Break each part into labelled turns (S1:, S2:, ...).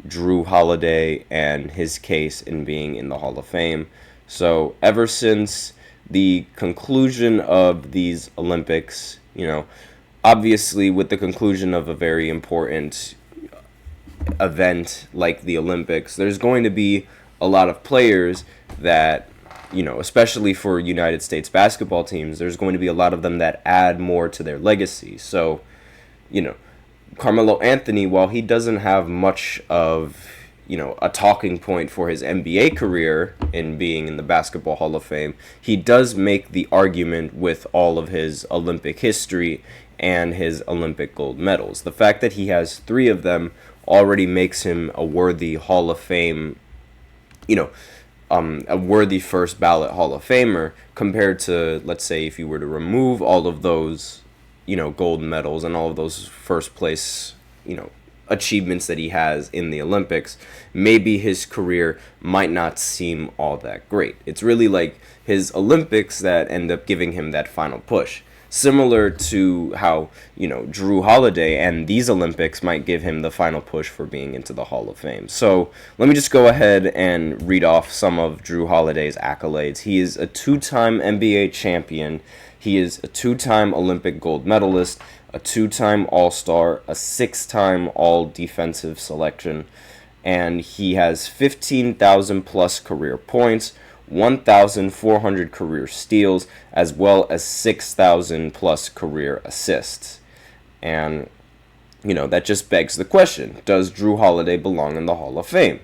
S1: Jrue Holiday and his case in being in the Hall of Fame. So ever since the conclusion of these Olympics, obviously with the conclusion of a very important event like the Olympics, there's going to be a lot of players that, especially for United States basketball teams, there's going to be a lot of them that add more to their legacy. So, you know, Carmelo Anthony, while he doesn't have much of, a talking point for his NBA career in being in the Basketball Hall of Fame, he does make the argument with all of his Olympic history and his Olympic gold medals. The fact that he has 3 of them already makes him a worthy Hall of Fame, a worthy first ballot Hall of Famer compared to, let's say, if you were to remove all of those, gold medals and all of those first place, achievements that he has in the Olympics, maybe his career might not seem all that great. It's really like his Olympics that end up giving him that final push. Similar to how, Jrue Holiday and these Olympics might give him the final push for being into the Hall of Fame. So let me just go ahead and read off some of Jrue Holiday's accolades. He is a 2-time NBA champion. He is a 2-time Olympic gold medalist, a 2-time All-Star, a 6-time All-Defensive selection, and he has 15,000 plus career points, 1,400 career steals, as well as 6,000 plus career assists. And, that just begs the question, does Jrue Holiday belong in the Hall of Fame?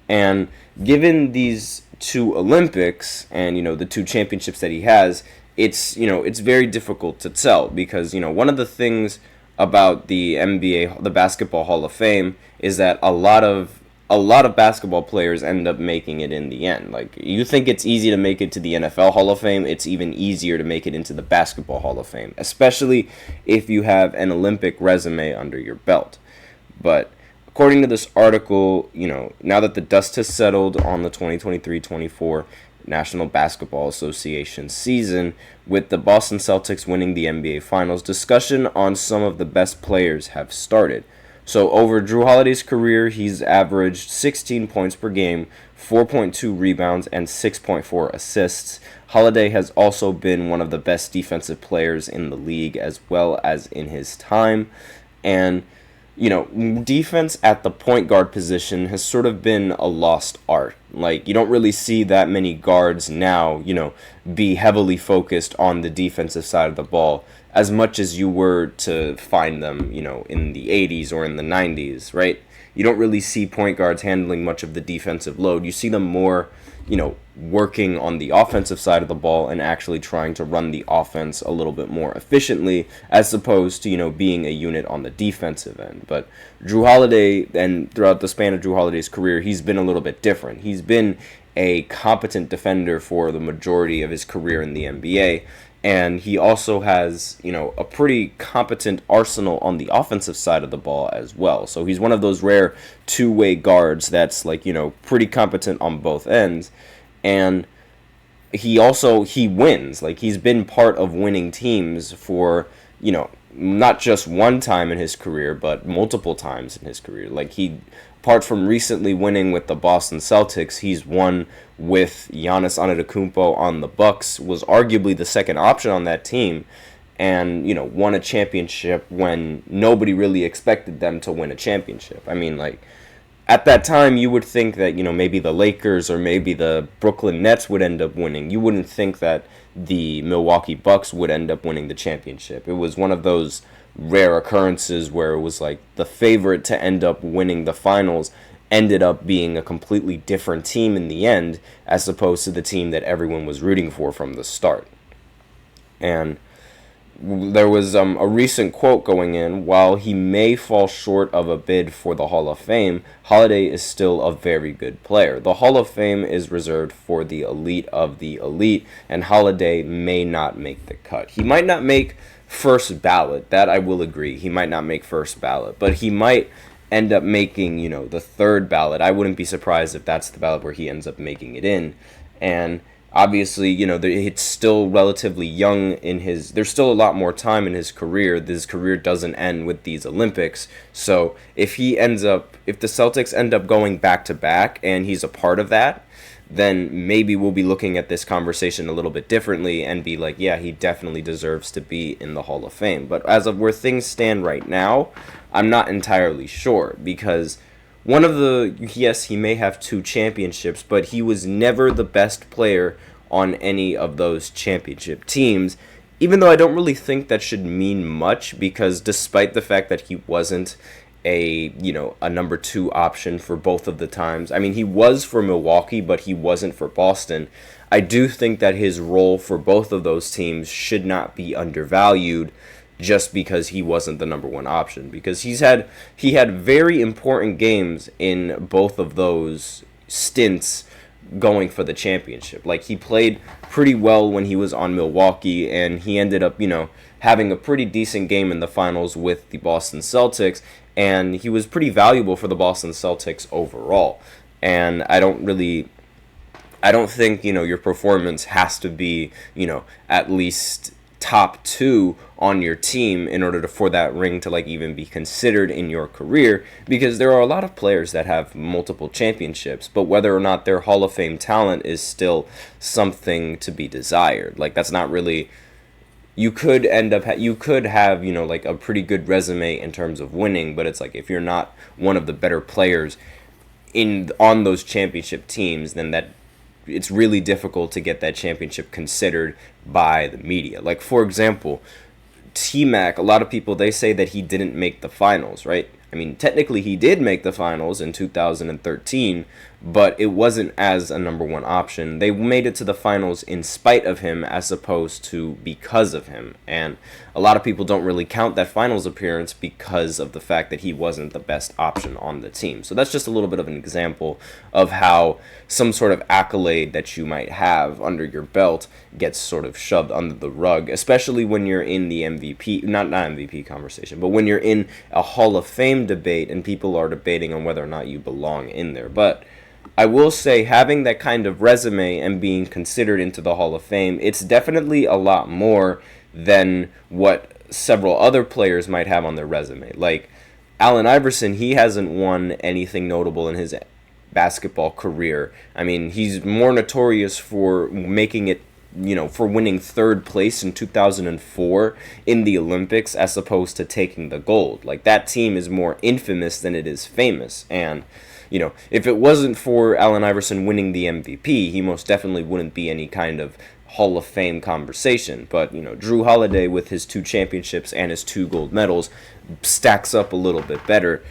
S1: And given these 2 Olympics and, the 2 championships that he has, it's very difficult to tell because, one of the things about the NBA, the Basketball Hall of Fame, is that a lot of basketball players end up making it in the end. Like, you think it's easy to make it to the NFL Hall of Fame, it's even easier to make it into the Basketball Hall of Fame, especially if you have an Olympic resume under your belt. But according to this article, now that the dust has settled on the 2023-24 National Basketball Association season, with the Boston Celtics winning the NBA Finals, discussion on some of the best players have started. So over Jrue Holiday's career, he's averaged 16 points per game, 4.2 rebounds, and 6.4 assists. Holiday has also been one of the best defensive players in the league as well as in his time. And, defense at the point guard position has sort of been a lost art. Like, you don't really see that many guards now, be heavily focused on the defensive side of the ball as much as you were to find them, in the 80s or in the 90s, right? You don't really see point guards handling much of the defensive load. You see them more, working on the offensive side of the ball and actually trying to run the offense a little bit more efficiently as opposed to, being a unit on the defensive end. But Jrue Holiday, and throughout the span of Jrue Holiday's career, he's been a little bit different. He's been a competent defender for the majority of his career in the NBA. And he also has, a pretty competent arsenal on the offensive side of the ball as well. So he's one of those rare two-way guards that's pretty competent on both ends. And he wins. Like, he's been part of winning teams for, not just one time in his career, but multiple times in his career. Like, apart from recently winning with the Boston Celtics, he's won with Giannis Antetokounmpo on the Bucks, was arguably the second option on that team, and, won a championship when nobody really expected them to win a championship. I mean, at that time, you would think that, maybe the Lakers or maybe the Brooklyn Nets would end up winning. You wouldn't think that the Milwaukee Bucks would end up winning the championship. It was one of those rare occurrences where it was like the favorite to end up winning the finals ended up being a completely different team in the end as opposed to the team that everyone was rooting for from the start. And there was a recent quote going in, while he may fall short of a bid for the Hall of Fame, Holiday is still a very good player. The Hall of Fame is reserved for the elite of the elite, and Holiday may not make the cut. He might not make first ballot, that I will agree. He might not make first ballot, but he might end up making, the third ballot. I wouldn't be surprised if that's the ballot where he ends up making it in. And Obviously, it's still relatively young there's still a lot more time in his career. His career doesn't end with these Olympics. So if the Celtics end up going back to back and he's a part of that, then maybe we'll be looking at this conversation a little bit differently and be like, yeah, he definitely deserves to be in the Hall of Fame. But as of where things stand right now, I'm not entirely sure, because yes, he may have 2 championships, but he was never the best player on any of those championship teams, even though I don't really think that should mean much, because despite the fact that he wasn't a number 2 option for both of the times. I mean, he was for Milwaukee, but he wasn't for Boston. I do think that his role for both of those teams should not be undervalued just because he wasn't the number 1 option, because he had very important games in both of those stints going for the championship. Like, he played pretty well when he was on Milwaukee, and he ended up, having a pretty decent game in the finals with the Boston Celtics, and he was pretty valuable for the Boston Celtics overall. And I don't think, your performance has to be, at least top 2 on your team in order for that ring to even be considered in your career, because there are a lot of players that have multiple championships, but whether or not they're Hall of Fame talent is still something to be desired. That's not really. You could have a pretty good resume in terms of winning, but it's if you're not one of the better players on those championship teams, then that it's really difficult to get that championship considered by the media. For example, T-Mac, a lot of people, they say that he didn't make the finals, right? I mean, technically he did make the finals in 2013, but it wasn't as a number 1 option. They made it to the finals in spite of him as opposed to because of him. And a lot of people don't really count that finals appearance because of the fact that he wasn't the best option on the team. So that's just a little bit of an example of how some sort of accolade that you might have under your belt gets sort of shoved under the rug, especially when you're in the MVP, not MVP conversation, but when you're in a Hall of Fame debate and people are debating on whether or not you belong in there. But I will say, having that kind of resume and being considered into the Hall of Fame, it's definitely a lot more than what several other players might have on their resume. Like Allen Iverson, he hasn't won anything notable in his basketball career. I mean, he's more notorious for making it, for winning 3rd place in 2004 in the Olympics as opposed to taking the gold. That team is more infamous than it is famous. And if it wasn't for Allen Iverson winning the MVP, he most definitely wouldn't be any kind of Hall of Fame conversation. But, Jrue Holiday with his 2 championships and his 2 gold medals stacks up a little bit better,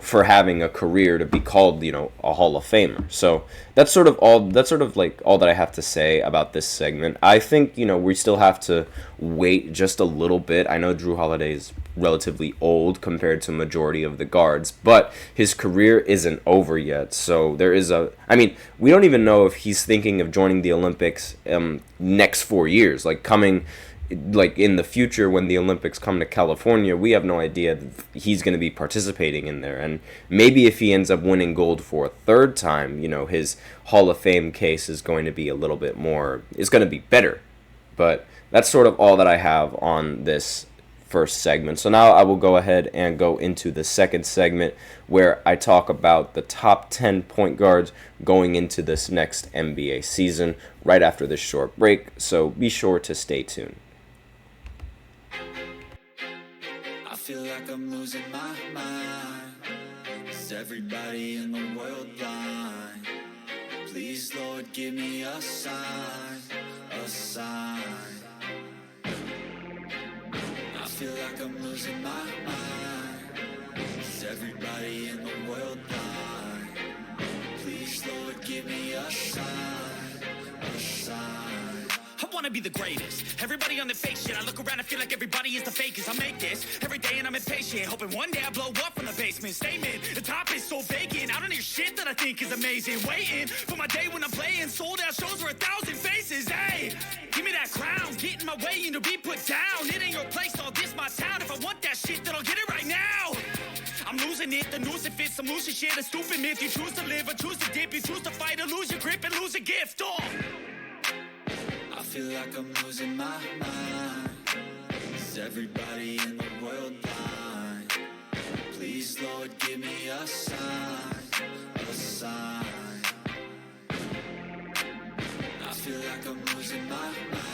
S1: for having a career to be called, a Hall of Famer. So that's all that I have to say about this segment. I think, we still have to wait just a little bit. I know Jrue Holiday is relatively old compared to majority of the guards, but his career isn't over yet. So we don't even know if he's thinking of joining the Olympics next 4 years, coming in the future when the Olympics come to California. We have no idea that he's going to be participating in there. And maybe if he ends up winning gold for a 3rd time, his Hall of Fame case is going to be a little bit more, it's going to be better. But that's sort of all that I have on this first segment. So now I will go ahead and go into the second segment where I talk about the top 10 point guards going into this next NBA season right after this short break. So be sure to stay tuned.
S2: I feel like I'm losing my mind. Is everybody in the world blind? Please, Lord, give me a sign, a sign. I feel like I'm losing my mind. Is everybody in the world blind? Please, Lord, give me a sign, a sign.
S3: I wanna be the greatest. Everybody on the fake shit. I look around and feel like everybody is the fakest. I make this every day and I'm impatient, hoping one day I blow up from the basement. Statement, the top is so vacant. I don't hear shit that I think is amazing. Waiting for my day when I'm playing sold out shows for 1,000 faces. Hey, give me that crown. Get in my way and to be put down. It ain't your place, all this my town. If I want that shit, then I'll get it right now. I'm losing it, the noose it fits. I'm losing shit, a stupid myth. You choose to live or choose to dip. You choose to fight or lose your grip and lose a gift. Oh.
S2: feel like I'm losing my mind. Is everybody in the world blind? Please, Lord, give me a sign, a sign. I feel like I'm losing my mind.